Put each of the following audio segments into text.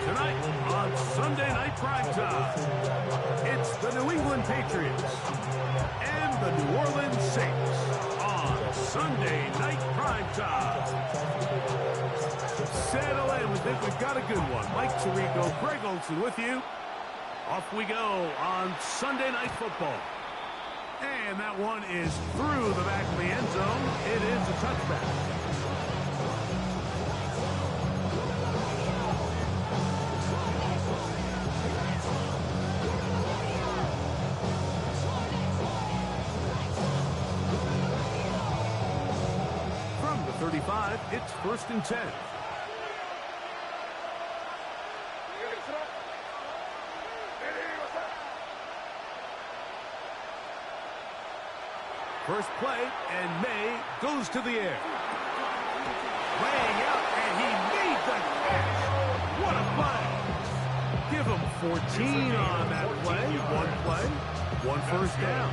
Tonight on Sunday Night Primetime, it's the New England Patriots and the New Orleans Saints on Sunday Night Primetime. Settle in, we think we've got a good one. Mike Tirico, Greg Olsen with you. Off we go on Sunday Night Football. And that one is through the back of the end zone. It is a touchback. From the 35, it's 1st and 10. First play, and May goes to the air. Laying out, and he made the catch. What a play. Give him 14 on that play. One first down.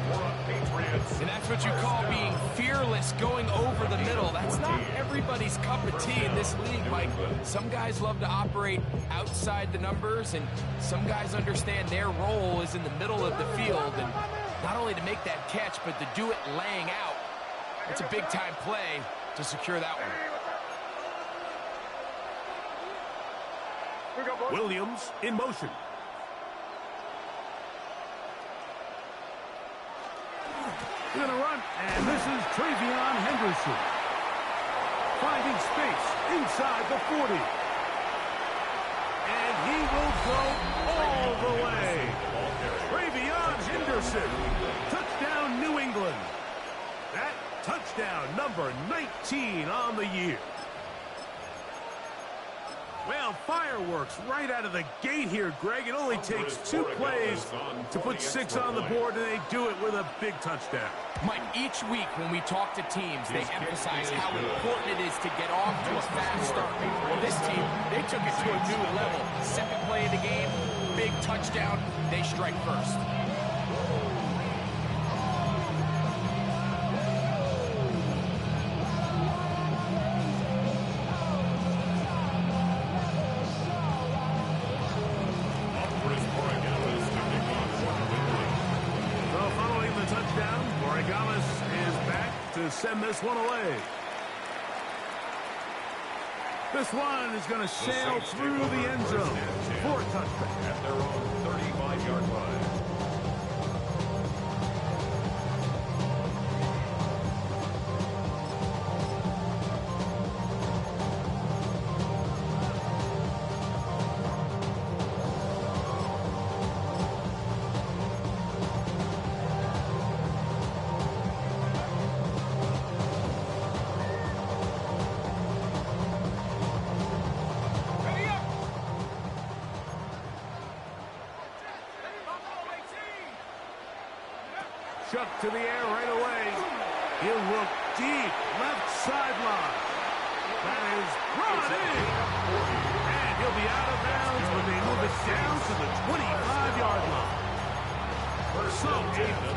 And that's what you call being fearless, going over the middle. That's not everybody's cup of tea in this league, Mike. Some guys love to operate outside the numbers, and some guys understand their role is in the middle of the field. And not only to make that catch, but to do it laying out. It's a big-time play to secure that one. Williams in motion. Going to run, and this is Travion Henderson. Finding space inside the 40. And he will go all the way. Travion Henderson. Touchdown, New England. That touchdown, number 19 on the year. Well, fireworks right out of the gate here, Greg. It only takes 2 plays to put 6 on the board, and they do it with a big touchdown. Mike, each week when we talk to teams, they emphasize how important it is to get off to a fast start. Well, this team, they took it to a new level. Second play of the game, big touchdown, they strike first. Send this one away. This one is going to sail through the end zone for a touchback at their own 35-yard line. Chuck to the air right away. He'll look deep, left sideline. That is brought in. And he'll be out of bounds when they move it down to the 25-yard line. So a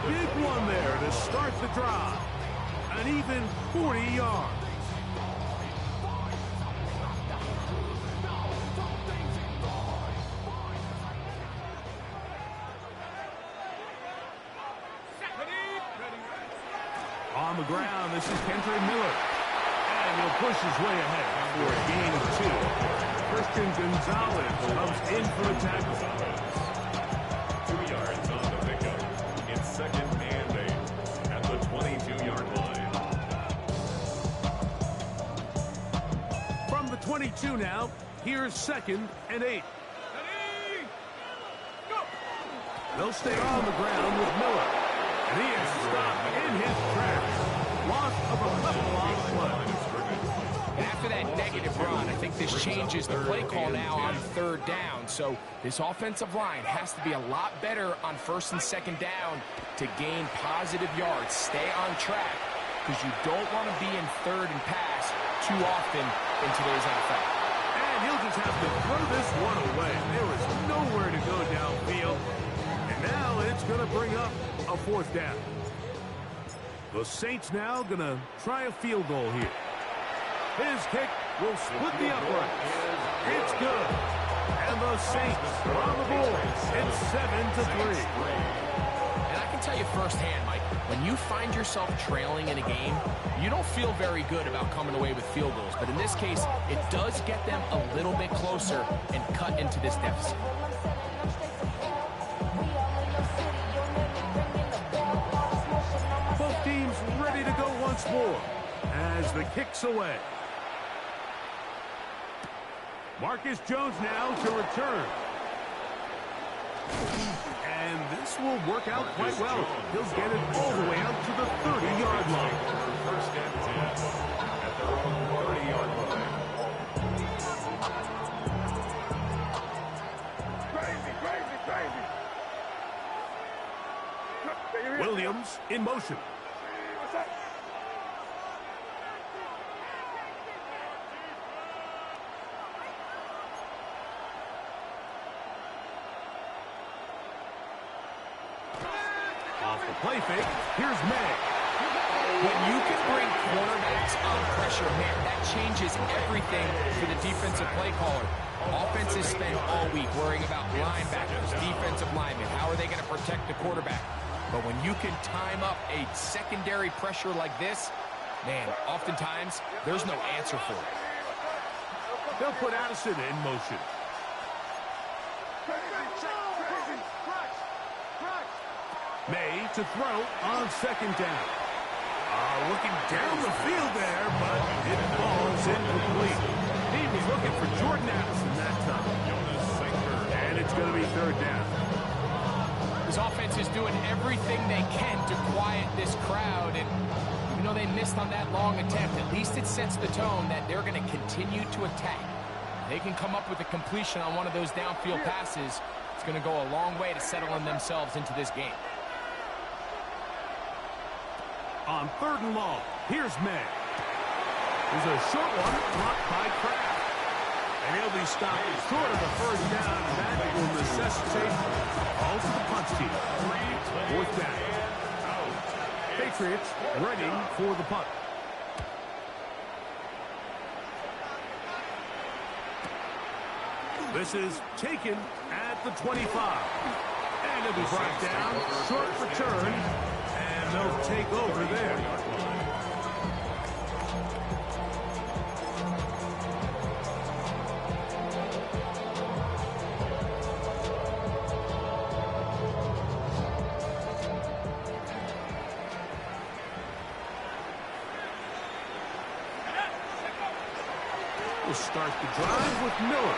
big one there to start the drive. An even 40 yards. On the ground, this is Kendra Miller. And he'll push his way ahead for a gain of 2. Christian Gonzalez comes in for a tackle. 2 yards on the pickup. It's 2nd and 8 at the 22-yard line. From the 22 now, here's 2nd and 8. They'll stay on the ground with Miller. And he is stopped in his tracks. Loss of a couple on play. And after that negative run, I think this changes the play call now on 3rd down. So this offensive line has to be a lot better on 1st and 2nd down to gain positive yards. Stay on track, because you don't want to be in 3rd and pass too often in today's NFL. And he'll just have to throw this one away. There was nowhere to go downfield. And now it's going to bring up a 4th down. The Saints now going to try a field goal here. His kick will split the uprights. It's good. And The Saints are on the board. It's 7-3. And I can tell you firsthand, Mike, when you find yourself trailing in a game, you don't feel very good about coming away with field goals. But in this case, it does get them a little bit closer and cut into this deficit. Both teams ready to go once more as the kick's away. Marcus Jones now to return. And this will work out quite well. He'll get it all the way out to the 30-yard line. First and 10 at their own 30-yard line. Williams in motion. Off the play fake, here's May. When you can bring cornerbacks on pressure, man, that changes everything for the defensive play caller. Offenses spend all week worrying about linebackers, defensive linemen. How are they going to protect the quarterback? But when you can time up a secondary pressure like this, man, oftentimes there's no answer for it. They'll put Addison in motion. May to throw on second down. Looking down the field there, but it falls incomplete. He was looking for Jordan Addison that time. And it's going to be third down. This offense is doing everything they can to quiet this crowd, and even though they missed on that long attempt, at least it sets the tone that they're going to continue to attack. They can come up with a completion on one of those downfield passes. It's going to go a long way to settling themselves into this game. On third and long, here's May. There's a short one blocked by Kraft. And he'll be stopped short of the first down. That will necessitate all to the punch team. Fourth down. Patriots ready for the punt. This is taken at the 25. And it'll be brought down. Short return. And they'll take over there. We'll start the drive with Miller.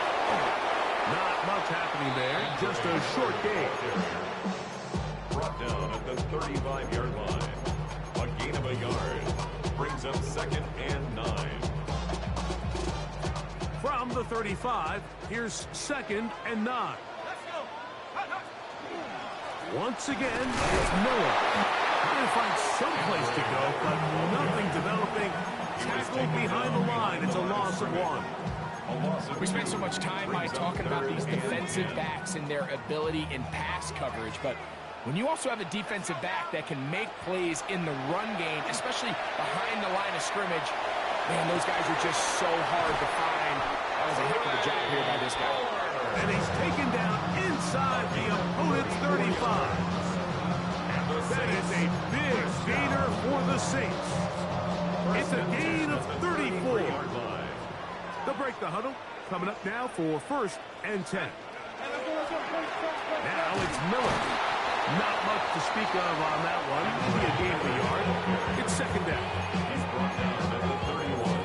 Not much happening there, just a short gain. Brought down at the 35-yard line. A gain of a yard brings up 2nd and 9. From the 35, here's 2nd and 9. Once again, it's Miller. Trying to find some place to go, but nothing developing. Tackled behind the line. It's a loss of 1. We spent so much time by talking about these defensive backs and their ability in pass coverage, but when you also have a defensive back that can make plays in the run game, especially behind the line of scrimmage, man, those guys are just so hard to find. That was a heck of a job here by this guy. And he's taken down inside the opponent's 35. That is a big gainer for the Saints. It's a gain of 34. They'll break the huddle. Coming up now for 1st and 10. Now it's Miller. Not much to speak of on that one. Maybe a gain of a yard. It's 2nd down. He's brought down at the 31.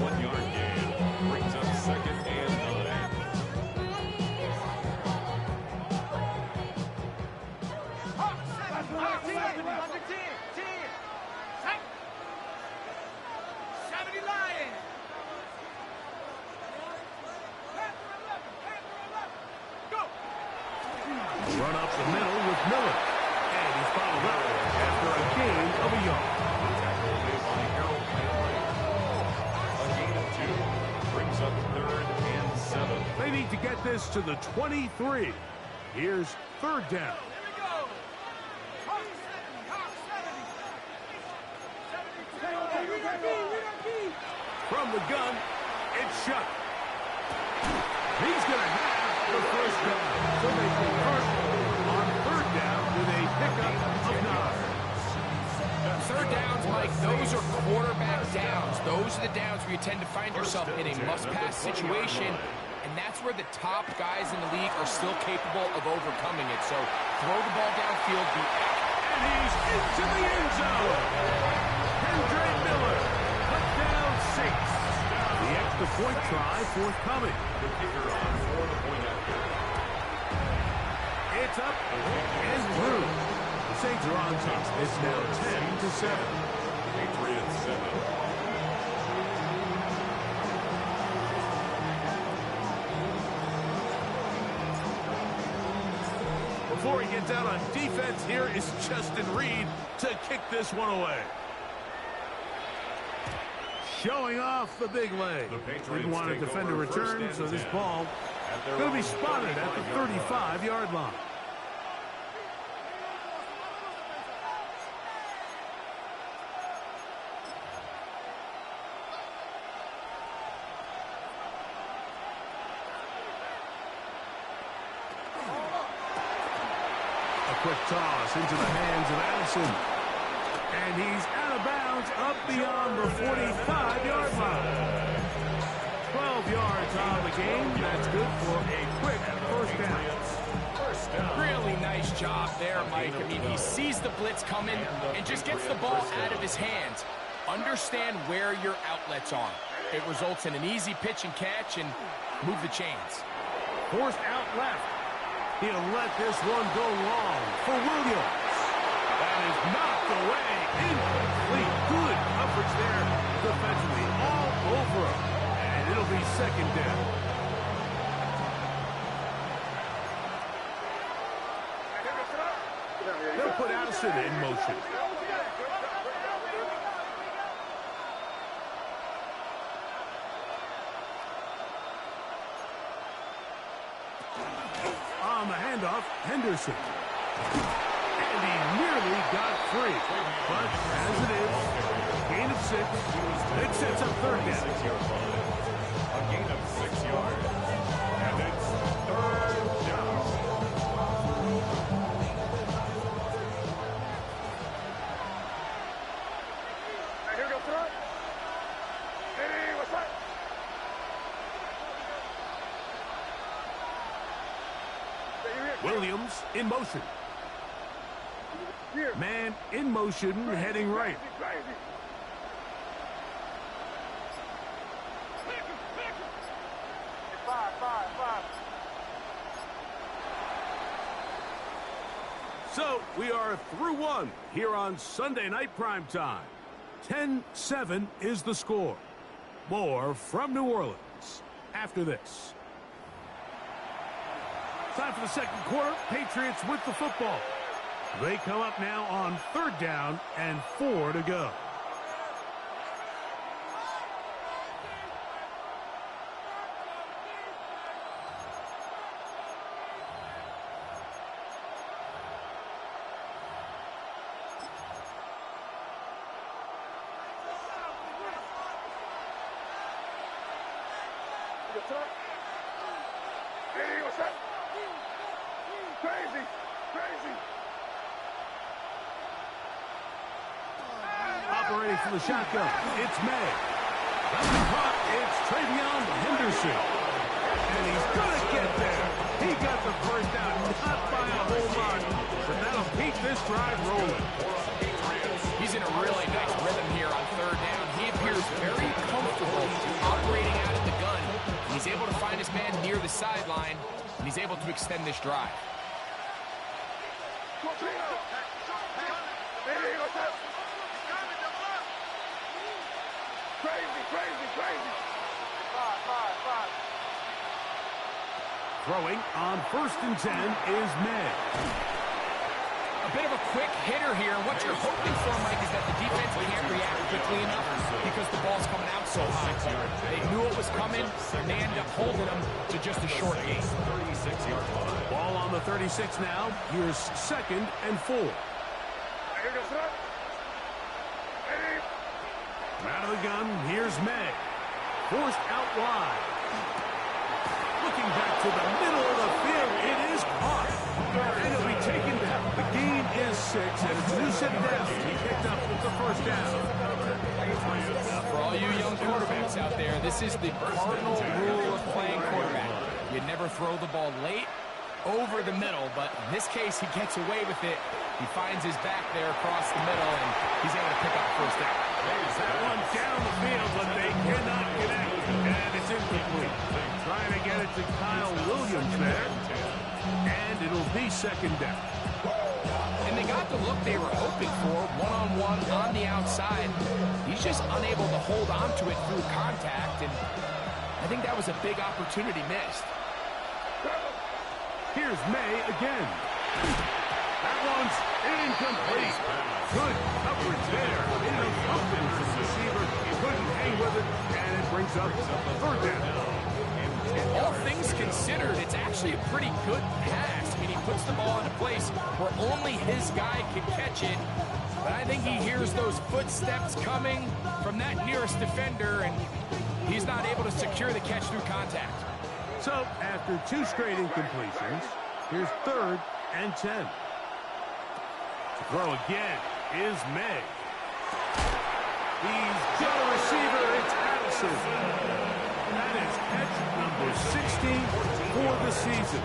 1-yard gain brings up 2nd and 9. Run up the middle with Miller. And he's followed up after a gain of a yard. A gain of 2 brings up 3rd and 7. They need to get this to the 23. Here's 3rd down. From the gun, it's shut. He's going to have third downs, Mike, those are quarterback downs. Those are the downs where you tend to find yourself in a must-pass situation, and that's where the top guys in the league are still capable of overcoming it. So throw the ball downfield, be accurate. And he's into the end zone. Hendry Miller put down 6. The extra point try forthcoming. The kicker on for the point after. It's up and through. The Saints are on top. It's now 10-7. Patriots 7. Before he gets out on defense, here is Justin Reed to kick this one away. Showing off the big leg. Didn't want a defender return, so this ball going to be spotted at the 35-yard line. Quick toss into the hands of Addison. And he's out of bounds up beyond the 45-yard line. 12 yards on the game. That's good for a quick first down. Really nice job there, Mike. I mean, he sees the blitz coming and just gets the ball out of his hands. Understand where your outlets are. It results in an easy pitch and catch and move the chains. Forced out left. He'll let this one go long for Williams. That is knocked away. Incomplete. Good coverage there defensively. All over him. And it'll be second down. They'll put Addison in motion. On the handoff, Henderson. And he nearly got free. But as it is, gain of 6. It sets up third down. A gain of 6 yards. And it's third down. Here we go, front. Hey, what's up? Williams in motion. Man in motion, heading right. So we are through one here on Sunday Night Primetime. 10-7 is the score. More from New Orleans after this. Time for the second quarter. Patriots with the football. They come up now on third down and 4 to go. Hey, what's up? Crazy, crazy. Operating from the shotgun, it's May. That's the caught, it's Travion Henderson. And he's going to get there. He got the first down, not by a whole lot, but that'll keep this drive rolling. He's in a really nice rhythm here on third down. He appears very comfortable operating out of the gun. He's able to find his man near the sideline, and he's able to extend this drive. Crazy. Five. Throwing on 1st and 10 is May. A bit of a quick hitter here. What you're hoping for, Mike, is that the defense can't react quickly enough because the ball's coming out so high. They knew it was coming, and they ended up holding them to just a short gain. 36-yard line. Ball on the 36 now. Here's 2nd and 4. Out of the gun, here's May. Forced out wide. Looking back to the middle of the field, it is caught. And it'll be taken down. The gain is 6, and it's a new set down. He picked up the first there. This is the cardinal rule of playing quarterback. You never throw the ball late over the middle, but in this case, he gets away with it. He finds his back there across the middle, and he's able to pick up first down. There's that one down the field, but they cannot connect, and it's incomplete. Trying to get it to Kyle Williams there, and it'll be second down. And they got the look they were hoping for, one-on-one on the outside. He's just unable to hold on to it through contact, and I think that was a big opportunity missed. Here's May again. That one's incomplete. Good coverage there. In the open for the receiver. He couldn't hang with it, and it brings up third down. All things considered, it's actually a pretty good pass. I mean, he puts the ball in a place where only his guy can catch it. But I think he hears those footsteps coming from that nearest defender, and he's not able to secure the catch through contact. So, after two straight incompletions, here's 3rd and 10. To throw again is May. He's got a receiver. It's Addison. That is catch number 16 for the season.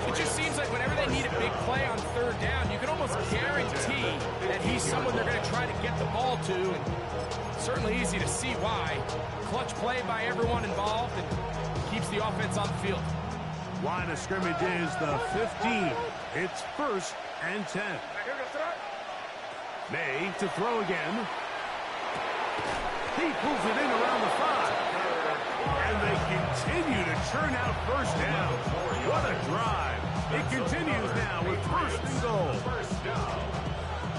It just seems like whenever they need a big play on 3rd down, you can almost guarantee that he's someone they're going to try to get the ball to. And certainly easy to see why. Clutch play by everyone involved, and keeps the offense on the field. Line of scrimmage is the 15. It's 1st and 10. May to throw again. He pulls it in around the 5. And they continue to churn out first down. What a drive. It continues now with 1st and goal. First down.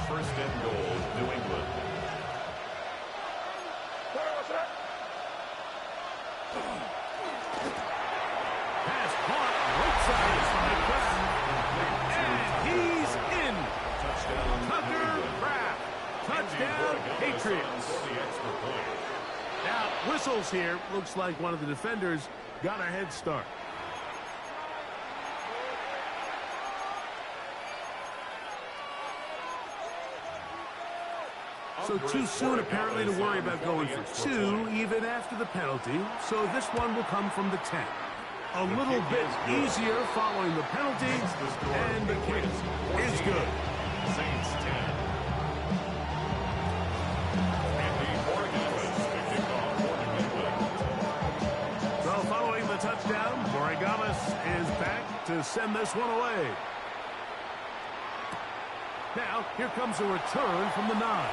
1st and goal, New England. Pass caught right side of and he's in. Touchdown, Tucker Kraft. Touchdown, Patriots. Now, whistles here. Looks like one of the defenders got a head start. So too soon, apparently, to worry about going for 2, even after the penalty. So this one will come from the 10. A little bit easier following the penalty, and the kick is good. Saints 10. So following the touchdown, Borregamas is back to send this one away. Now, here comes a return from the 9.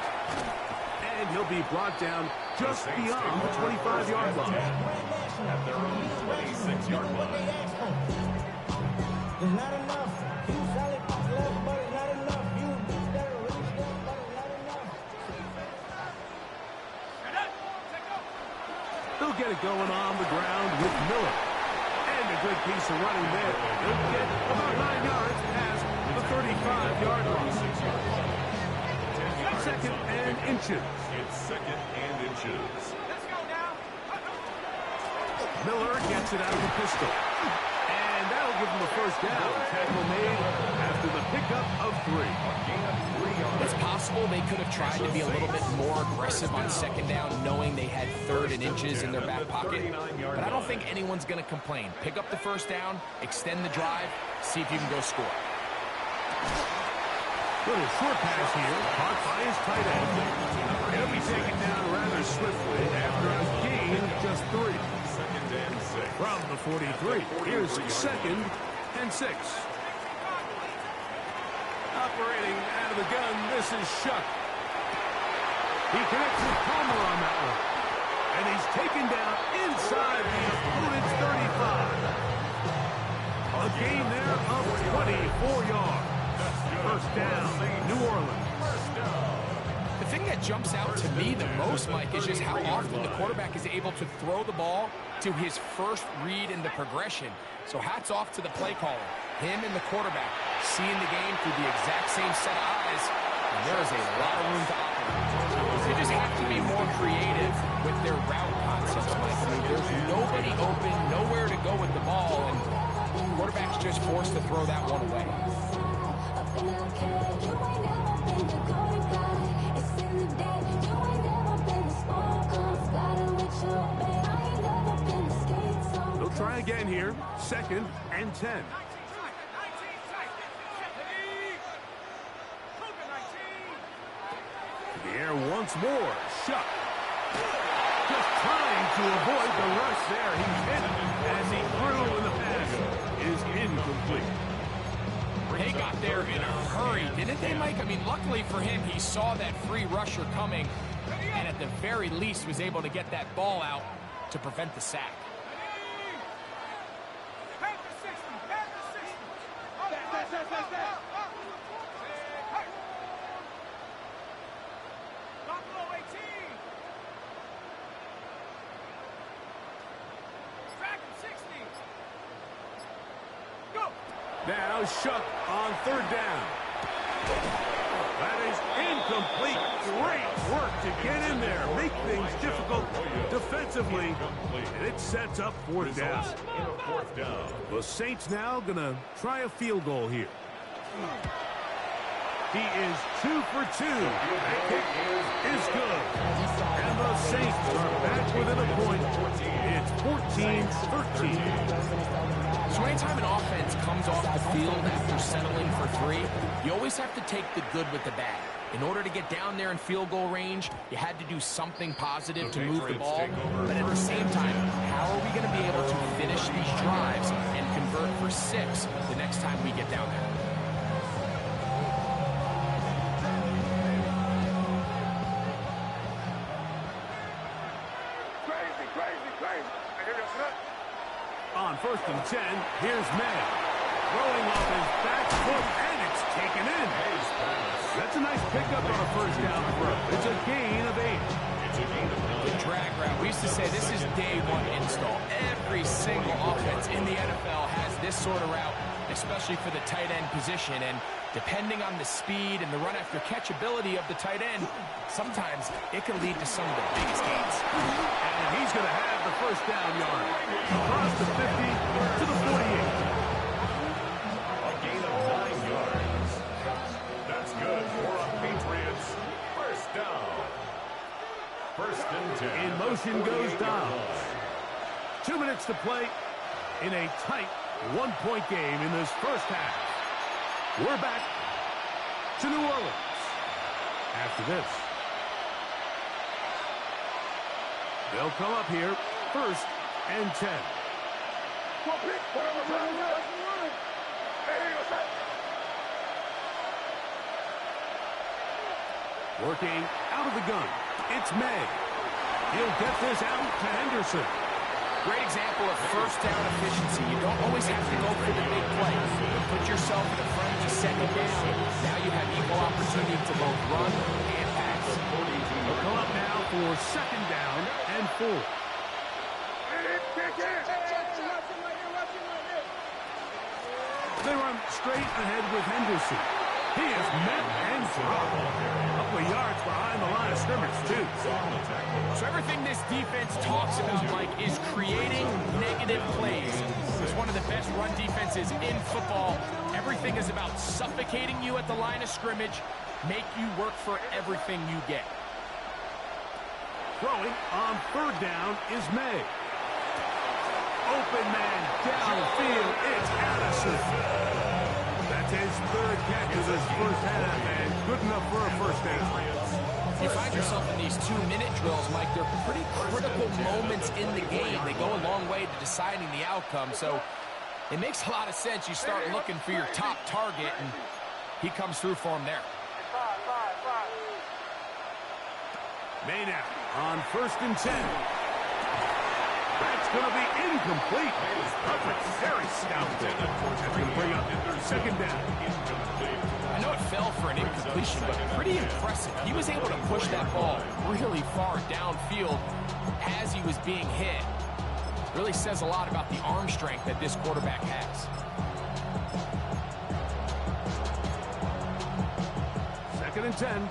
And he'll be brought down just beyond the 25-yard line. At their own 26-yard line. It's not enough. You solid left, but it's not enough. You better release them, but it's not enough. They'll get it going on the ground with Miller. And a good piece of running there. He'll get about 9 yards past the 35-yard line. 2nd and inches. It's 2nd and inches. Miller gets it out of the pistol. And that'll give him a first down. Tackle made after the pickup of 3. It's possible they could have tried to be a little bit more aggressive on 2nd down, knowing they had 3rd and inches in their back pocket. But I don't think anyone's going to complain. Pick up the first down, extend the drive, see if you can go score. Little short pass here, caught by his tight end. He'll be taken down rather swiftly after a gain of just 3. 2nd and 6. From the 43, here's 2nd and 6. Operating out of the gun, this is Shuck. He connects with Palmer on that one. And he's taken down inside the opponent's 35. A gain there of 24 yards. First down, New Orleans. The thing that jumps out to me the most, Mike, is just how often the quarterback is able to throw the ball to his first read in the progression. So hats off to the play caller. Him and the quarterback seeing the game through the exact same set of eyes. And there is a lot of room to operate. They just have to be more creative with their route concepts, Mike. I mean, there's nobody open, nowhere to go with the ball, and the quarterback's just forced to throw that one away. It's in the day, you ain't never been this far. They'll try again here. 2nd and 10. To the air once more. Shuck. Just trying to avoid the rush there. He's hit as he threw, and the pass is incomplete. They got there in a hurry, didn't they, Mike? I mean, luckily for him, he saw that free rusher coming, and at the very least was able to get that ball out to prevent the sack. Now Shuck on 3rd down. That is incomplete. Great work to get in there, make things difficult defensively, and it sets up 4th down. The Saints now going to try a field goal here. He is 2 for 2. That kick is good. And the Saints are back within a point. It's 14-13. So anytime an offense comes off the field after settling for 3, you always have to take the good with the bad. In order to get down there in field goal range, you had to do something positive to move the ball. But at the same time, how are we going to be able to finish these drives and convert for 6 the next time we get down there? On 1st and 10, here's May. Throwing off his back foot, and it's taken in. That's a nice pickup on a 1st down throw. It's a gain of 8. The drag route. We used to say this is day 1 install. Every single offense in the NFL has this sort of route, especially for the tight end position. And depending on the speed and the run after catch ability of the tight end, sometimes it can lead to some of the biggest gains. And he's going to have the 1st down yard. Across the 50 to the 48. A gain of 9 yards. That's good for a Patriots 1st down. 1st and 10. In motion goes Dobbs. 2 minutes to play in a tight 1-point game in this 1st half. We're back to New Orleans after this. They'll come up here 1st and 10. Working out of the gun. It's May. He'll get this out to Henderson. Great example of 1st down efficiency. You don't always have to go for the big play. Put yourself in a friendly 2nd down. Now you have equal opportunity to both run and pass. They'll come up now for 2nd down and 4. They run straight ahead with Henderson. He is met and dropped. A couple of yards behind the line of scrimmage, too. So everything this defense talks about, Mike, is creating negative plays. It's one of the best run defenses in football. Everything is about suffocating you at the line of scrimmage, make you work for everything you get. Throwing on 3rd down is May. Open man downfield. It's Addison. That's his 3rd catch of this 1st half, and good enough for a 1st down. You find yourself in these 2-minute drills, Mike. They're pretty critical moments in the game. They go a long way to deciding the outcome, so it makes a lot of sense. You start looking for your top target, and he comes through for him there. May now on 1st and 10. That's going to be incomplete. Very stout. That's going to bring up 2nd down. I know it fell for an incompletion, but pretty impressive. He was able to push that ball really far downfield as he was being hit. Really says a lot about the arm strength that this quarterback has. 2nd and 10.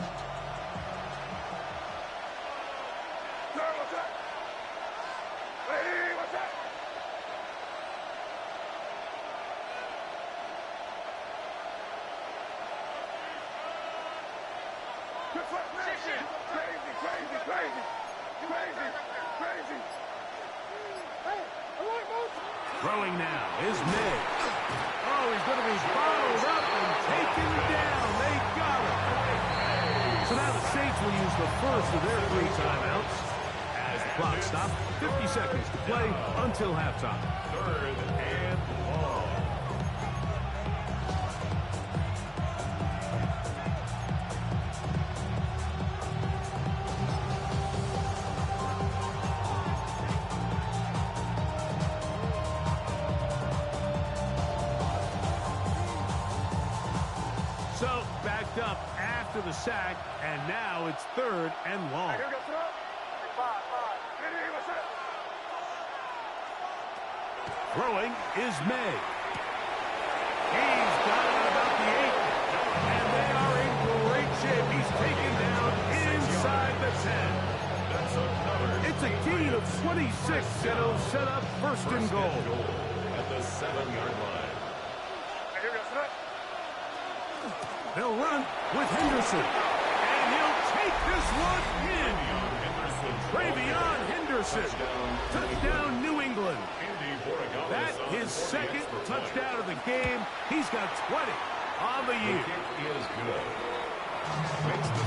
Crazy. Crazy. Hey, I like motion. Throwing now is May. Oh, he's going to be bottled up and taken down. They got him. So now the Saints will use the first of their 3 timeouts. As the clock stops, 50 seconds to play until halftime. 3rd and long. So backed up after the sack, and now it's 3rd and long. Here we go, throw. 5. Ready, what's up? Throwing is May. He's got it at about the 8, and they are in great shape. He's taken down inside the 10. That's another. It's a gain of 26, and it'll set up 1st and goal. At the 7-yard line. Here we go, throw. They'll run with Henderson, and he'll take this one in. Travion Henderson, touchdown New England. That's his 2nd touchdown of the game. He's got 20 on the year. Is good.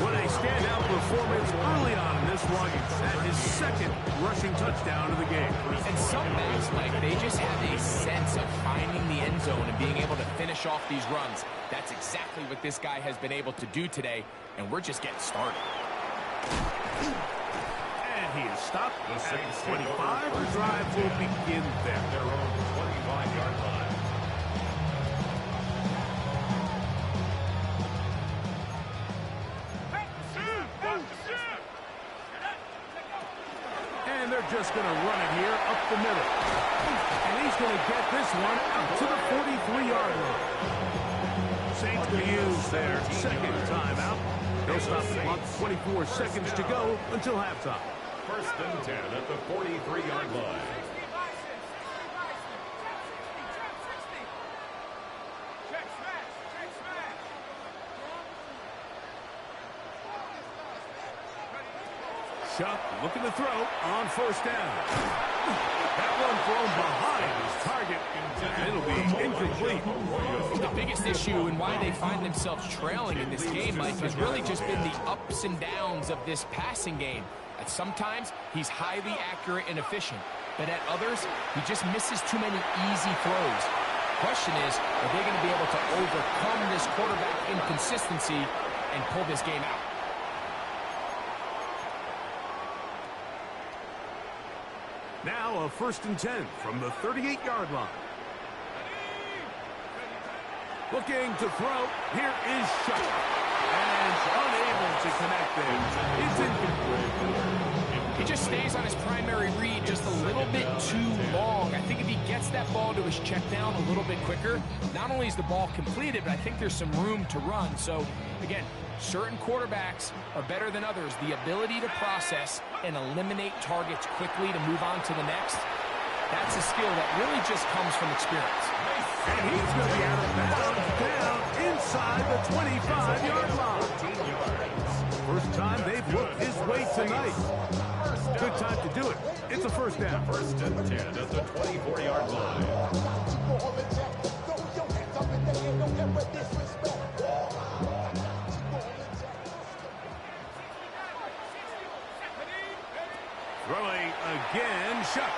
What a standout performance early on in this one. That's his 2nd rushing touchdown of the game. And some backs, Mike, they just have a sense of finding the end zone and being able to finish off these runs. That's exactly what this guy has been able to do today, and we're just getting started. And he is stopped at the 25. The drive will begin there. Their own 25-yard line. And they're just going to run it here up the middle. And he's going to get this one up to the 43-yard line. Saints going to use their 2nd timeout. They'll stop the clock. 24 seconds to go until halftime. 1st and 10 at the 43-yard line. Shuck looking to throw on 1st down. That one thrown behind his target. It'll be incomplete. The biggest issue and why they find themselves trailing in this game, Mike, has really just been the ups and downs of this passing game. At sometimes, he's highly accurate and efficient, but at others, he just misses too many easy throws. Question is, are they going to be able to overcome this quarterback inconsistency and pull this game out? Now a 1st and 10 from the 38-yard line. Looking to throw. Here is Shuck. And unable to connect there. It's incomplete. He just stays on his primary read just a little bit too long. I think if he gets that ball to his check down a little bit quicker, not only is the ball completed, but I think there's some room to run. So, again, certain quarterbacks are better than others. The ability to process and eliminate targets quickly to move on to the next, that's a skill that really just comes from experience. And he's going to be out of bounds down inside the 25-yard line. 14 yards. First time they've looked his way tonight. Good time to do it. It's a 1st down. 1st and 10 at the 24-yard line. Throwing again, Shuck.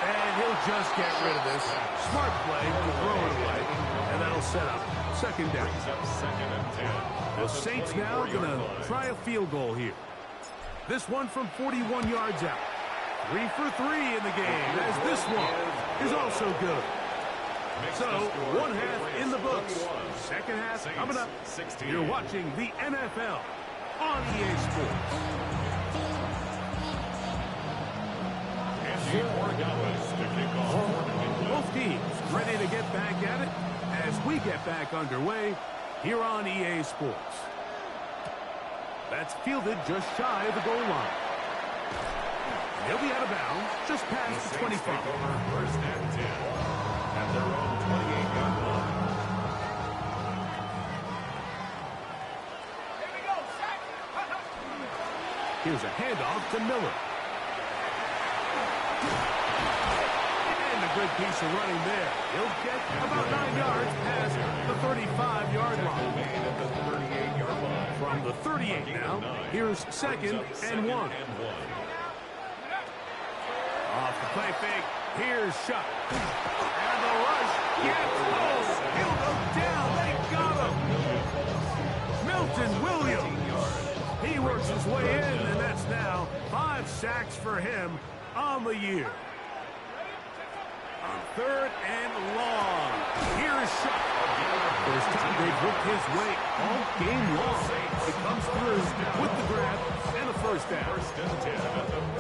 And he'll just get rid of this. Smart play to throw it away. And that'll set up 2nd down. Brings up 2nd and 10. The Saints now going to try a field goal here. This one from 41 yards out. 3 for 3 in the game, as this one is also good. So, 1 half in the books. 2nd half coming up. You're watching the NFL on EA Sports. Both teams ready to get back at it as we get back underway here on EA Sports. That's fielded just shy of the goal line. He'll be out of bounds just past the 25. 1st and 10 at their own 28-yard line. Here's a handoff to Miller. And a good piece of running there. He'll get about 9 yards past the 35-yard line. From the 38 now, here's 2nd and 1. Off the play fake, here's Shuck. And the rush gets home. He'll go down. They got him. Milton Williams. He works his way in, and that's now 5 sacks for him on the year. On 3rd and long, here's Shuck. First time they've worked his way all game long. He comes through with the grab and the first down.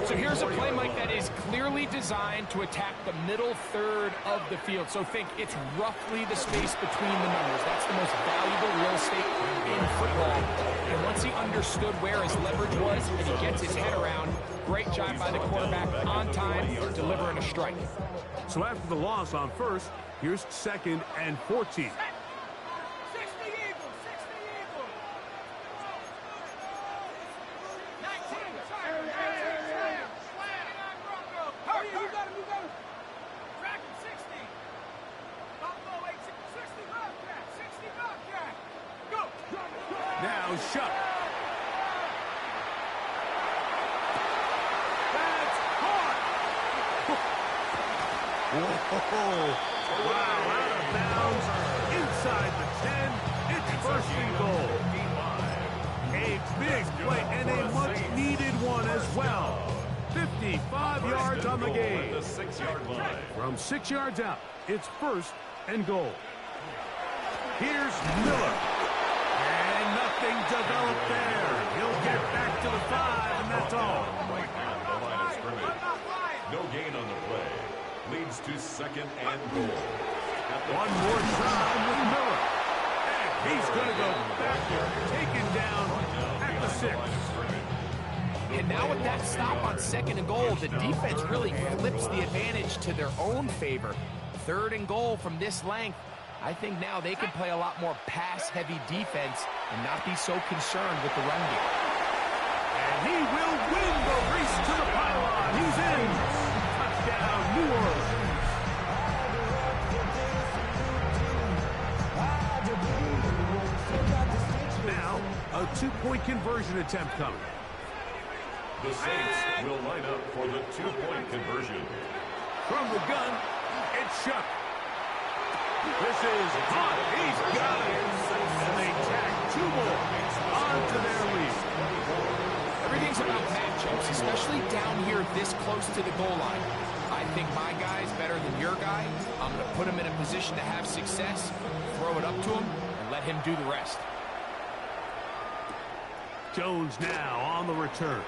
So here's a play, Mike, that is clearly designed to attack the middle third of the field. So think it's roughly the space between the numbers. That's the most valuable real estate in football. And once he understood where his leverage was and he gets his head around, great job by the quarterback on time, delivering a strike. So after the loss on 1st, here's 2nd and 14. Now Shuck. That's hard. Whoa. Wow, out of bounds. Inside the 10. It's 1st and goal. A big play and a much-needed one as well. 55 yards on the game. From 6 yards out, it's 1st and goal. Here's Miller. And nothing developed there. He'll get back to the 5, and that's all. Right now, the line of scrimmage. No gain on the play. Leads to 2nd and goal. One more time with Miller. And he's going to go backward, taken down at the 6. And now with that stop on 2nd and goal, the defense really flips the advantage to their own favor. 3rd and goal from this length. I think now they can play a lot more pass-heavy defense and not be so concerned with the run game. And he will win the race to the pylon. He's in. Touchdown, New Orleans. Now, a 2-point conversion attempt coming. The Saints will line up for the 2-point conversion. From the gun, it's Shuck. This is hot. He's got it. And they tack 2 more onto their lead. Everything's about matchups, especially down here this close to the goal line. I think my guy's better than your guy. I'm going to put him in a position to have success, throw it up to him, and let him do the rest. Jones now on the return.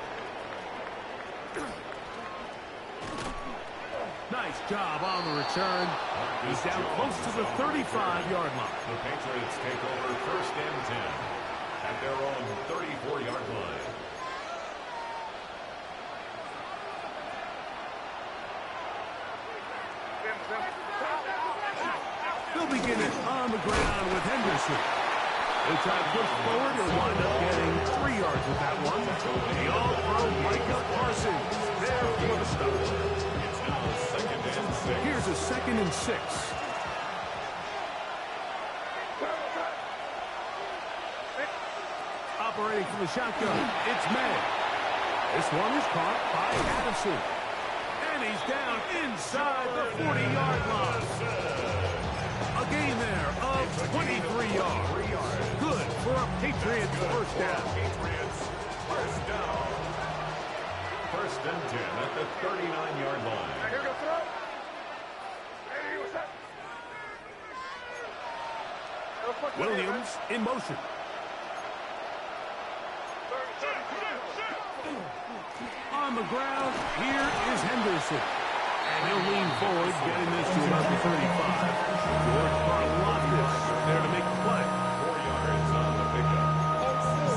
Nice job on the return. He's down close to the 35-yard line. The Patriots take over 1st and 10 at their own 34-yard line. They'll begin it on the ground with Henderson. They try to push forward and wind up getting 3 yards with that one. The all-pro Micah Parsons there for the stop. Here's a 2nd and 6. Operating from the shotgun, it's May. This one is caught by Addison. And he's down inside the 40-yard line. A gain there of 23 yards. Good for a Patriots first down. First down. 1st and 10 at the 39-yard line. Here go throw. Williams in motion. On the ground, here is Henderson. And he'll lean forward, getting this to about the 35. George Karlaftis there to make the play. 4 yards on the pickup.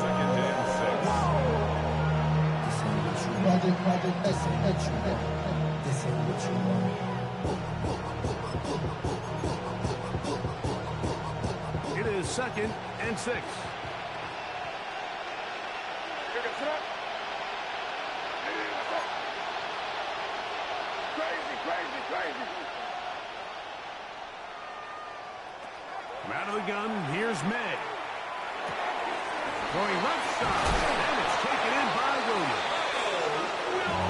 2nd and 6. It is 2nd and 6. Here go throw. Out of the gun, here's May. Going left side, and it's taken in by Williams.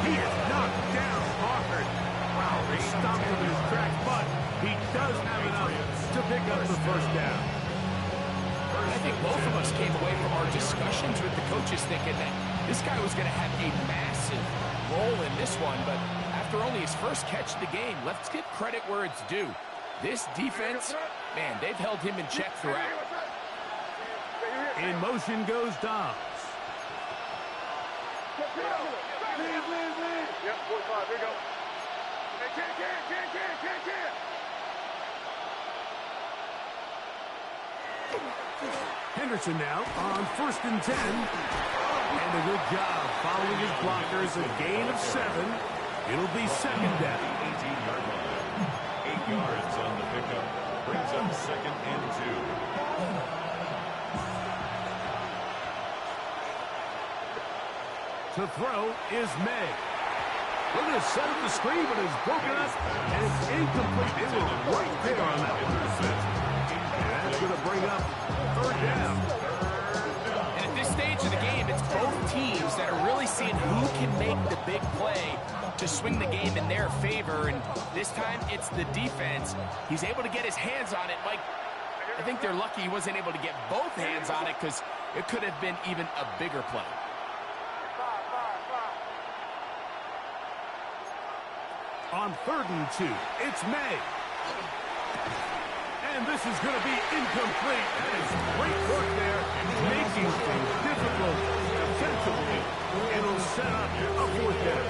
He is knocked down hard. Wow, they stopped him in his tracks, but he does have enough to pick up the first down. I think both of us came away from our discussions with the coaches thinking that this guy was going to have a massive role in this one, but after only his first catch of the game, let's give credit where it's due. This defense, man, they've held him in check throughout. In motion goes Dobbs. Yep, 45, here you go. Hey, can. Henderson now on 1st and 10. And a good job following his blockers. A gain of 7. It'll be 2nd down. 18-yard line. 8 yards on the pickup. Brings up 2nd and 2. To throw is May. Look at set up the screen, but it's broken up, and it's incomplete. They were right there on that one. And that's going to bring up 3rd down. And at this stage of the game, it's both teams that are really seeing who can make the big play to swing the game in their favor. And this time, it's the defense. He's able to get his hands on it. Mike, I think they're lucky he wasn't able to get both hands on it because it could have been even a bigger play. On 3rd and 2, it's May. And this is going to be incomplete. That is great work there, making things difficult defensively. It'll set up a 4th down.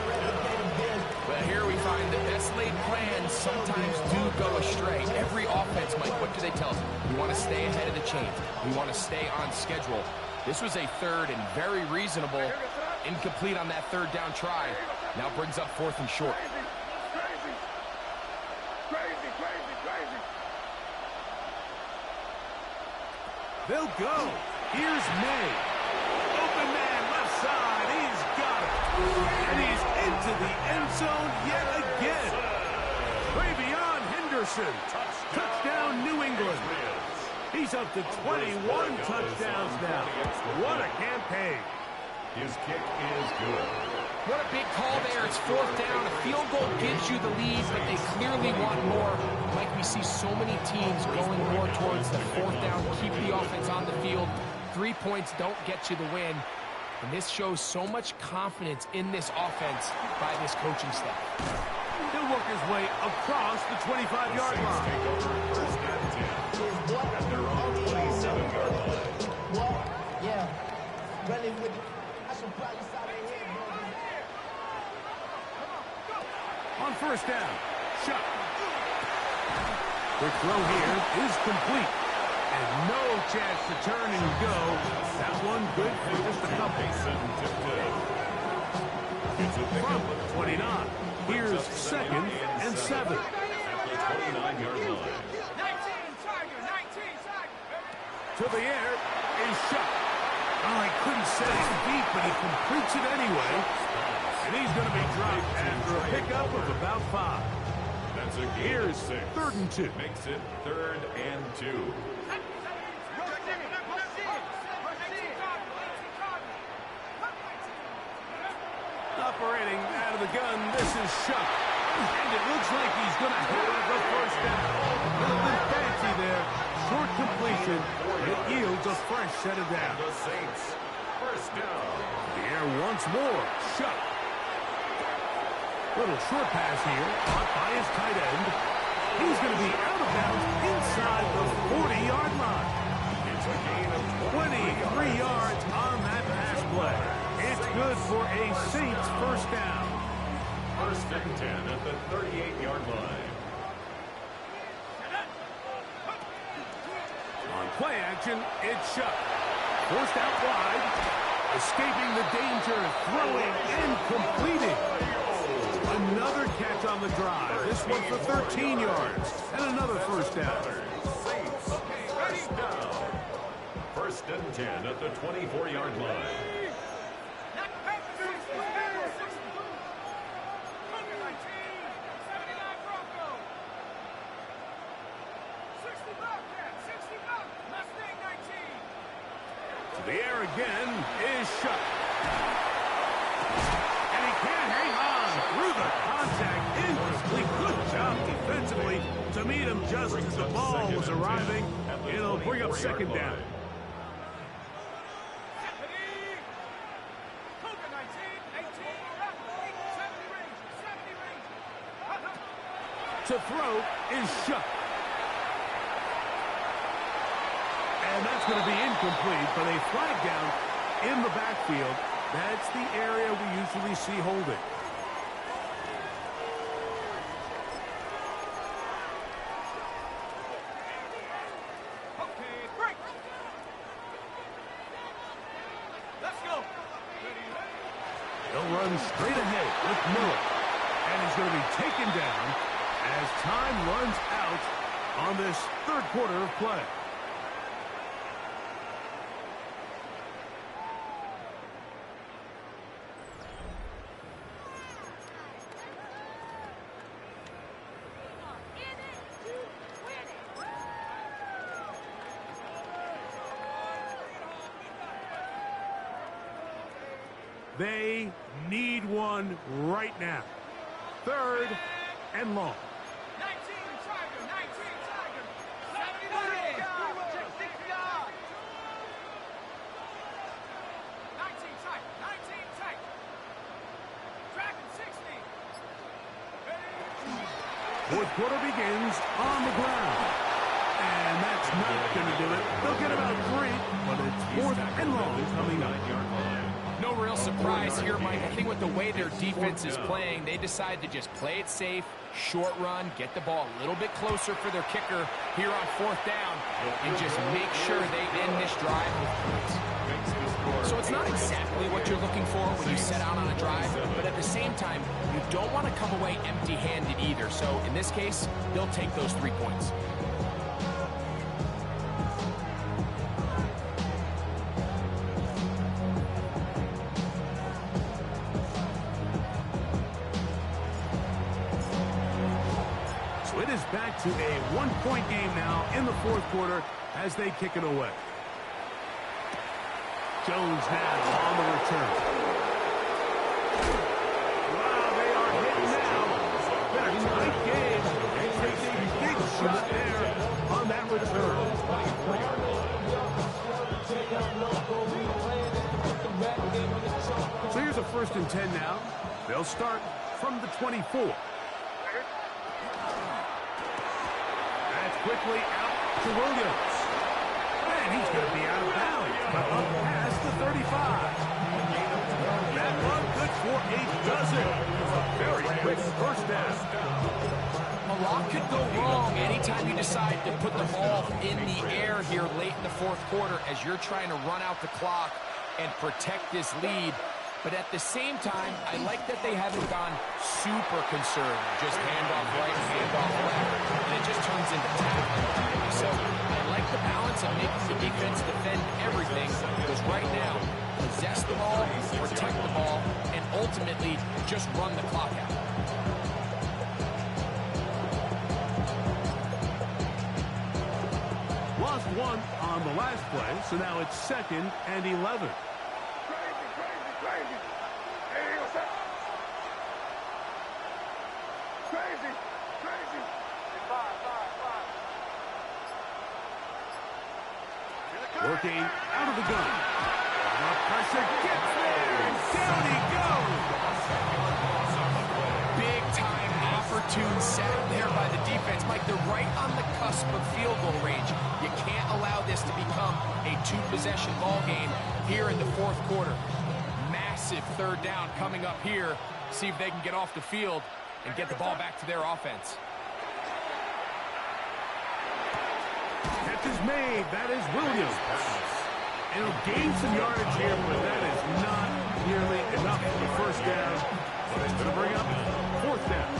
But here we find the best laid plans sometimes do go astray. Every offense, Mike, what do they tell us? We want to stay ahead of the chain. We want to stay on schedule. This was a 3rd and very reasonable. Incomplete on that 3rd down try. Now brings up 4th and short. Crazy. They'll go. Here's May. Open man, left side. He's got it. And he's into the end zone yet again. Travion Henderson. Touchdown, New England. He's up to 21 touchdowns now. What a campaign. His kick is good. What a big call there. It's 4th down. A field goal gives you the lead, but they clearly want more. Like we see so many teams going more towards the 4th down, keep the offense on the field. 3 points don't get you the win. And this shows so much confidence in this offense by this coaching staff. He'll work his way across the 25-yard line. Take over 1st and 10. At their own 27-yard line. What? Yeah. Running with it. I should probably stop it here, bro. On 1st down, shot. Quick throw here is complete. And no chance to turn and go. That one good for just a couple. From 29, here's 2nd and 7. At the 29-yard line. 19, Tiger. To the air is shot. Oh, he couldn't set his feet, but he completes it anyway. And he's going to be dropped after a pickup of about 5. That's a gain Here's of 6. 3rd and 2. Makes it 3rd and 2. Operating out of the gun, this is Shuck. And it looks like he's going to have the 1st down. A little bit fancy there. Short completion. It yields a fresh set of downs. The Saints, 1st down. The air once more. Shuck. Little short pass here. Caught by his tight end. He's going to be out of bounds inside the 40-yard line. It's a gain of 23 yards on that pass play. It's good for a Saints 1st down. 1st and 10 at the 38-yard line. On play action, it's Shuck. Forced out wide. Escaping the danger, throwing and completing. Another catch on the drive. This one for 13 yards. And another 1st down. Saints, 1st down. 1st and 10 at the 24-yard line. The air again is shut. And he can't hang on through the contact. Incomplete. Good job defensively to meet him just as the ball was arriving. It'll bring up second down. To throw is shut. And that's going to be incomplete, but a flag down in the backfield. That's the area we usually see holding. Okay, break. Let's go. He'll run straight ahead with Miller. And he's going to be taken down as time runs out on this third quarter of play. They need one right now. Third and long. 19 Tiger, 19 Tiger. 70 yards, 60 yards. 19 Tiger, 19 Tiger. Dragon 60. Fourth quarter begins on the ground. And that's not going to do it. They'll get about 3, but it's fourth and long coming up. No real surprise here, Mike. I think with the way their defense is playing, they decide to just play it safe, short run, get the ball a little bit closer for their kicker here on fourth down, and just make sure they end this drive with points. So it's not exactly what you're looking for when you set out on a drive, but at the same time, you don't want to come away empty-handed either. So in this case, they'll take those 3 points. It is back to a one-point game now in the fourth quarter as they kick it away. Jones now on the return. Wow, they are hitting now. Very tight game. They take a big shot there on that return. So here's a 1st and 10 now. They'll start from the 24. Quickly out to Williams. And he's going to be out of bounds, but up past the 35. That run good for a dozen. A very quick first down. A lot could go wrong anytime you decide to put the ball in the air here late in the fourth quarter as you're trying to run out the clock and protect this lead. But at the same time, I like that they haven't gone super conservative. Just handoff right, handoff left, and it just turns into tackling. So I like the balance of making the defense defend everything, because right now, possess the ball, protect the ball, and ultimately just run the clock out. Lost one on the last play, so now it's 2nd and 11. Crazy. Hey, what's up? Crazy. Working out of the gun. The pressure gets there, and down he goes. Big-time opportune sack there by the defense. Mike, they're right on the cusp of field goal range. You can't allow this to become a 2-possession ball game here in the fourth quarter. Massive 3rd down coming up here. See if they can get off the field and get the ball back to their offense. Catch is made. That is Williams. And he'll gain some yardage here, but that is not nearly enough for the first down. But it's going to bring up 4th down.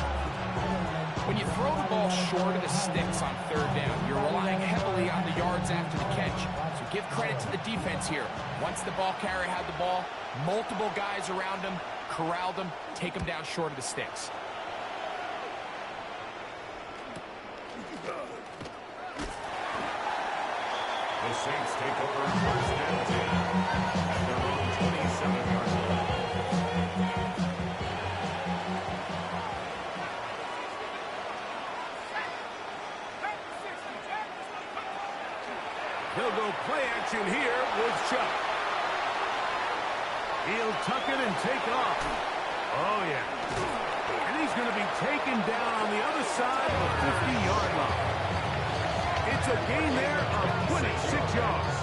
When you throw the ball short of the sticks on 3rd down, you're relying heavily on the yards after the catch. So give credit to the defense here. Once the ball carrier had the ball, multiple guys around him, corralled him, take him down short of the sticks. The Saints take over first and 10 at their own 27-yard line. He'll go play action here with Chuck. He'll tuck it and take off. Oh, yeah. And he's going to be taken down on the other side of the 50-yard line. It's a gain there of 26 yards.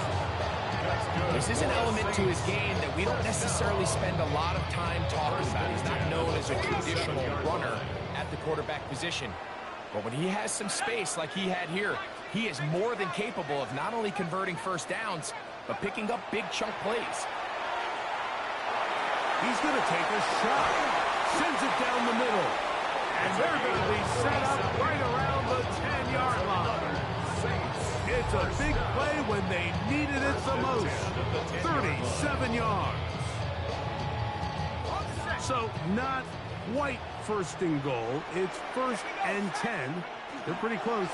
This is an element to his game that we don't necessarily spend a lot of time talking about. He's not known as a traditional runner at the quarterback position. But when he has some space like he had here, he is more than capable of not only converting first downs, but picking up big chunk plays. He's going to take a shot. Sends it down the middle. And they're going to be set up right around the 10-yard line. It's a big play when they needed it the most. 37 yards. So not quite first and goal. It's first and 10. They're pretty close.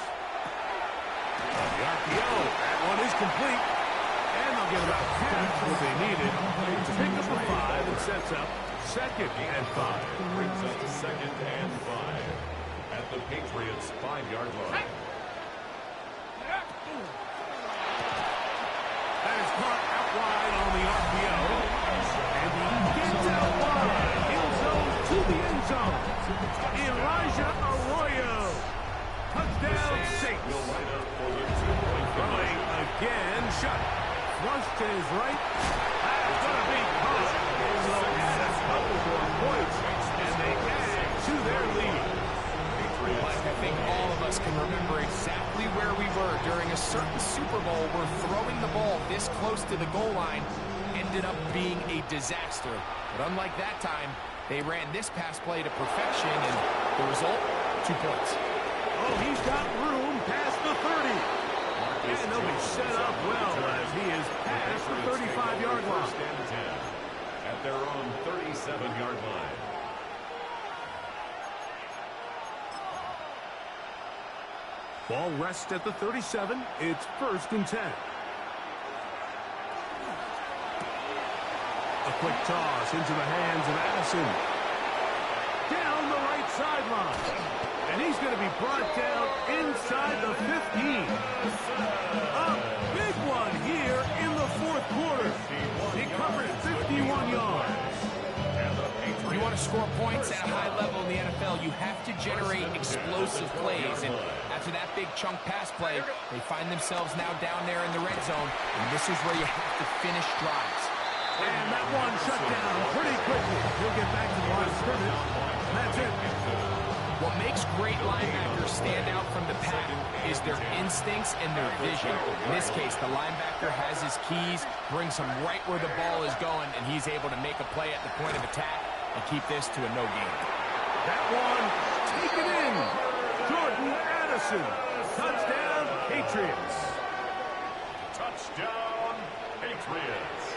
The RPO. That one is complete. And they'll get about half what they needed to pick up the 5 and sets up second and 5. Brings up second and 5 at the Patriots' 5-yard line. That is caught out wide on the RPO. And he gets out wide. End zone to the end zone. Elijah Arroyo. Touchdown, Saints. Throwing again. Shot. Flushed to his right. That's going to be caught. They'll add a couple more points. And they add to their lead. Mike, I think all of us can remember exactly where we were during a certain Super Bowl where throwing the ball this close to the goal line ended up being a disaster. But unlike that time, they ran this pass play to perfection, and the result, 2 points. Oh, he's got room past the 30. And they'll be set up well as he is past the 35-yard line. First and 10 at their own 37-yard line. Ball rests at the 37. It's first and 10. A quick toss into the hands of Addison. Down the right sideline. And he's going to be brought down inside the 15. A big one here in the fourth quarter. He covered 51 yards. If you want to score points at a high level in the NFL, you have to generate explosive plays. And after that big chunk pass play, they find themselves now down there in the red zone. And this is where you have to finish drives. And that one shut down pretty quickly. He'll get back to the line of scrimmage. And that's it. What makes great linebackers stand out from the pack is their instincts and their vision. In this case, the linebacker has his keys, brings him right where the ball is going, and he's able to make a play at the point of attack and keep this to a no gain. That one taken in. Jordan Addison. Touchdown, Patriots. Touchdown, Patriots.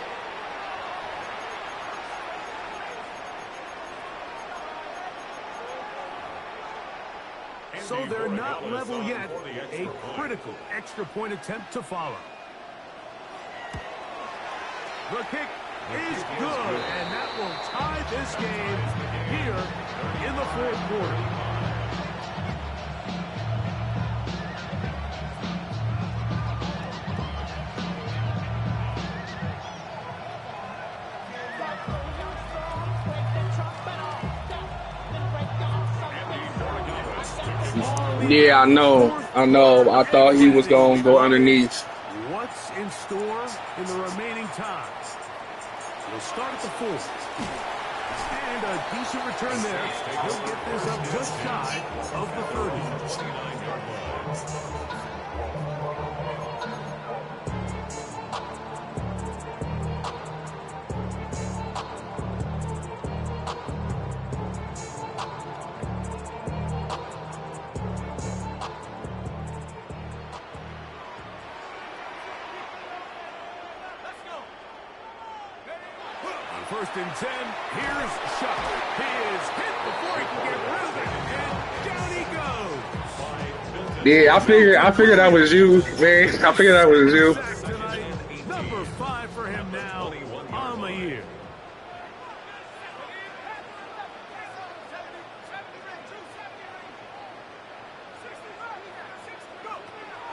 So they're not level yet. A critical extra point attempt to follow. The kick is good, and that will tie this game here in the fourth quarter. Yeah, I know. I thought he was going to go underneath. What's in store in the remaining time? We'll start at the 4. And a decent return there. He'll get this up just shy of the 30. First and 10. Here's Shot. He is hit before he can get rid of it. And down he goes. Yeah, I figured that was you, man. I figured that was you.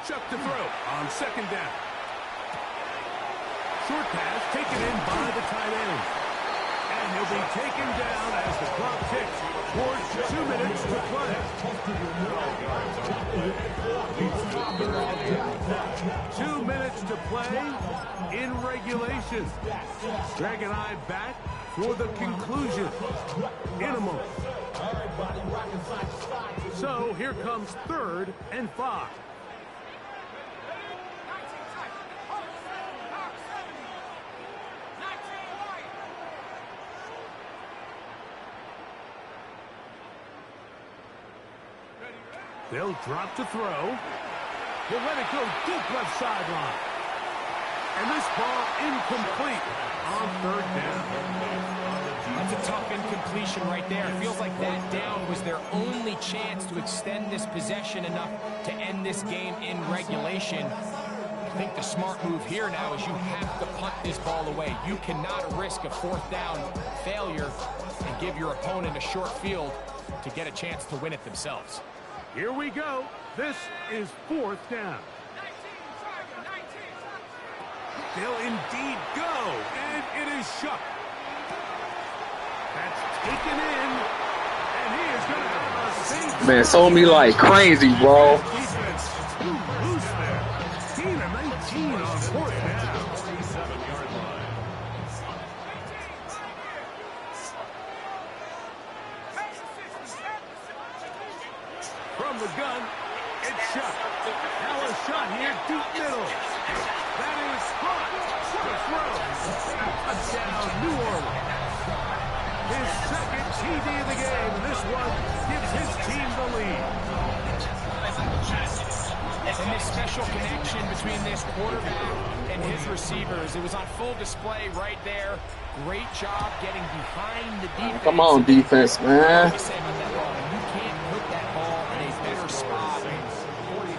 Chuck to throw on second down. Short pass taken in by the tight end. And he'll be taken down as the clock ticks towards 2 minutes to play. 2 minutes to play in regulation. Greg and I back for the conclusion in a moment. So here comes 3rd and 5. They'll drop to throw. He'll let it go deep left sideline. And this ball incomplete on 3rd down. That's a tough incompletion right there. It feels like that down was their only chance to extend this possession enough to end this game in regulation. I think the smart move here now is you have to punt this ball away. You cannot risk a 4th down failure and give your opponent a short field to get a chance to win it themselves. Here we go. This is 4th down. They'll indeed go, and it is shut. That's taken in, and he is going to have a safe. Man, sold me like crazy, bro. Defense too loose there. 18 or 19 on 4th down. 37-yard line. From the gun, it's shot. Now a shot here, deep middle. That is caught. What a throw. Touchdown, New Orleans. His 2nd TD of the game, and this one gives his team the lead. And this special connection between this quarterback and his receivers, it was on full display right there. Great job getting behind the defense. Come on, defense, man. What do you say about that ball? You can't put that ball in a better spot.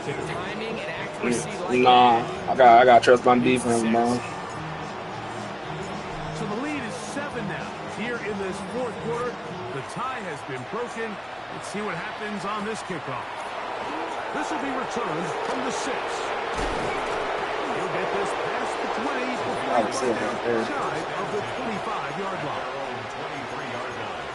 The timing and accuracy like Nah, that. I got to trust my defense, man. So the lead is 7 now. Here in this 4th quarter, the tie has been broken. Let's see what happens on this kickoff. This will be returned from the 6. He'll get this past the 20 before he gets down shy of the 25-yard line. 23-yard line.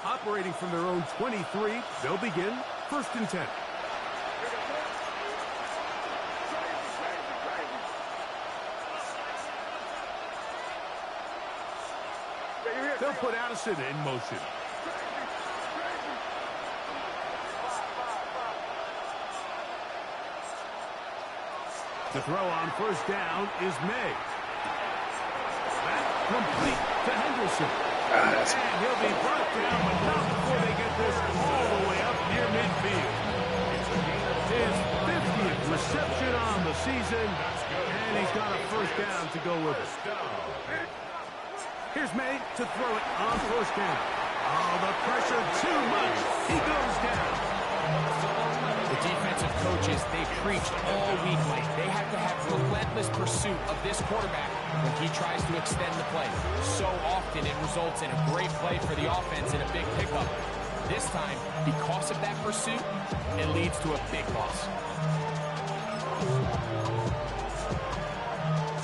Operating from their own 23, they'll begin 1st and 10. They'll put Addison in motion. The throw on 1st down is May. That complete to Henderson. And he'll be brought down, but not before they get this all the way up near midfield. His 50th reception on the season, and he's got a 1st down to go with it. Here's May to throw it on 1st down. Oh, the pressure too much. He goes down. The defensive coaches, they preached all week like they have to have relentless pursuit of this quarterback when he tries to extend the play. So often it results in a great play for the offense and a big pickup. This time, because of that pursuit, it leads to a big loss.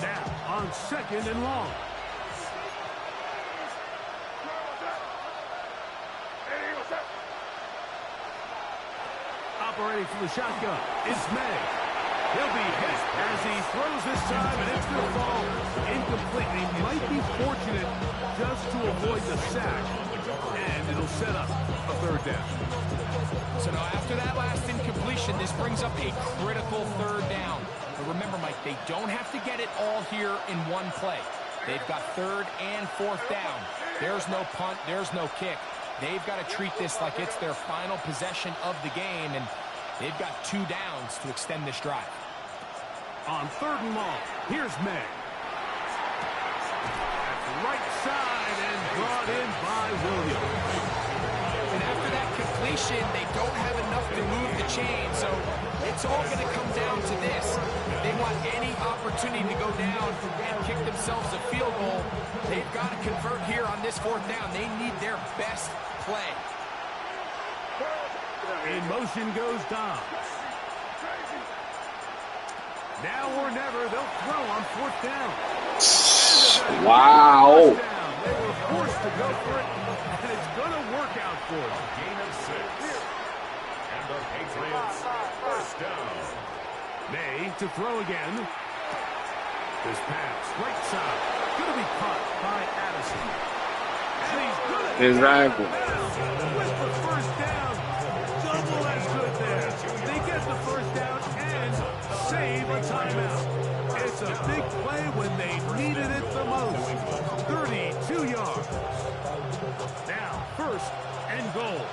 Now on 2nd and long. Operating from the shotgun is May. He'll be hit as he throws this time, and it's going to fall incomplete. He might be fortunate just to avoid the sack, and it'll set up a 3rd down. So now after that last incompletion, this brings up a critical 3rd down. But remember, Mike, they don't have to get it all here in one play. They've got 3rd and 4th down. There's no punt, there's no kick. They've got to treat this like it's their final possession of the game, and they've got 2 downs to extend this drive. On 3rd and long, here's May. Right side and brought in by Williams. And after that completion, they don't have enough to move the chain, so it's all going to come down to this. If they want any opportunity to go down and kick themselves a field goal, They've got to convert here on this 4th down. They need their best play. In motion goes Dobbs. Now or never, they'll throw on 4th down. Wow. They were forced to go for it, and it's going to work out for them. Gain of 6. And the Patriots, first down. May to throw again. This pass, right side, going to be caught by Addison. And he's going to Exactly. with the first down. Double as good there. They get the first down and save a timeout. It's a big play when they needed it the most. 32 yards. Now, 1st and goal.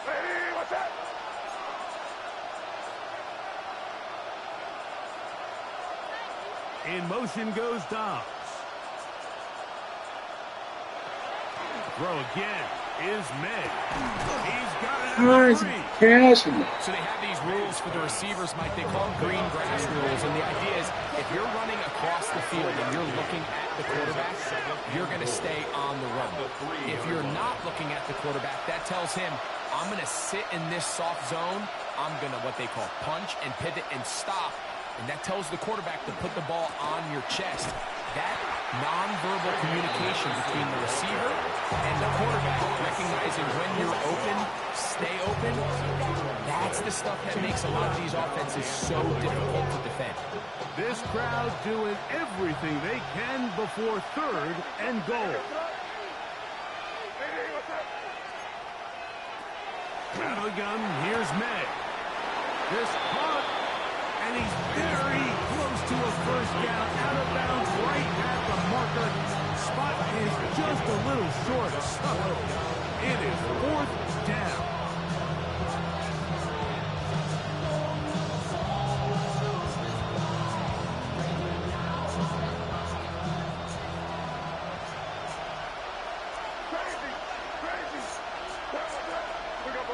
Hey, what's that? In motion goes Dobbs. Throw again is May. He's got it at Nice 3. catching it. So they have these rules for the receivers, Mike. They call them green grass rules. And the idea is if you're running across the field and you're looking at the quarterback, you're going to stay on the run. If you're not looking at the quarterback, that tells him, I'm going to sit in this soft zone. I'm going to what they call punch and pivot and stop. And that tells the quarterback to put the ball on your chest. That nonverbal communication between the receiver and the quarterback, recognizing when you're open, stay open, that's the stuff that makes a lot of these offenses so difficult to defend. This crowd doing everything they can before 3rd and goal. Out of the gun, here's May. This punt, and he's very close to a first down. Out of bounds, right at the marker. Spot is just a little short. So it is 4th down.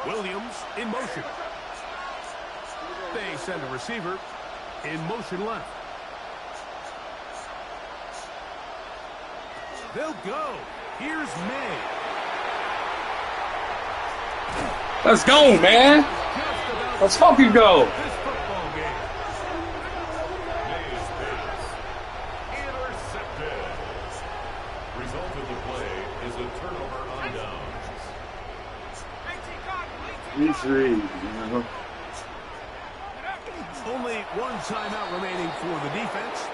Williams in motion. They send a receiver in motion left. They'll go. Here's May. Let's go, man. Let's fucking go. This football game. May's pass. Intercepted. Result of the play is a turnover on downs. Only one timeout remaining for the defense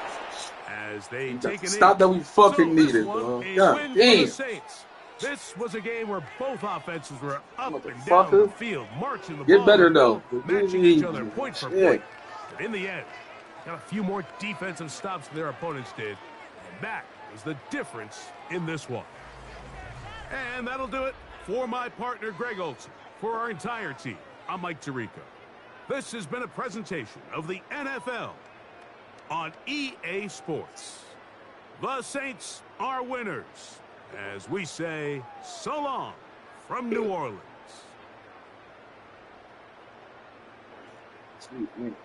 as they take an Stop that we fucking this needed, one, bro. a God win for damn. the Saints. This was a game where both offenses were up and down Motherfucker. the field, marching the Get ball, better, though. matching each other point for Shit. point. But in the end, got a few more defensive stops than their opponents did, and that was the difference in this one. And that'll do it for my partner, Greg Olson. For our entire team, I'm Mike Tirico. This has been a presentation of the NFL on EA Sports. The Saints are winners, as we say so long from New Orleans. Sweet, man.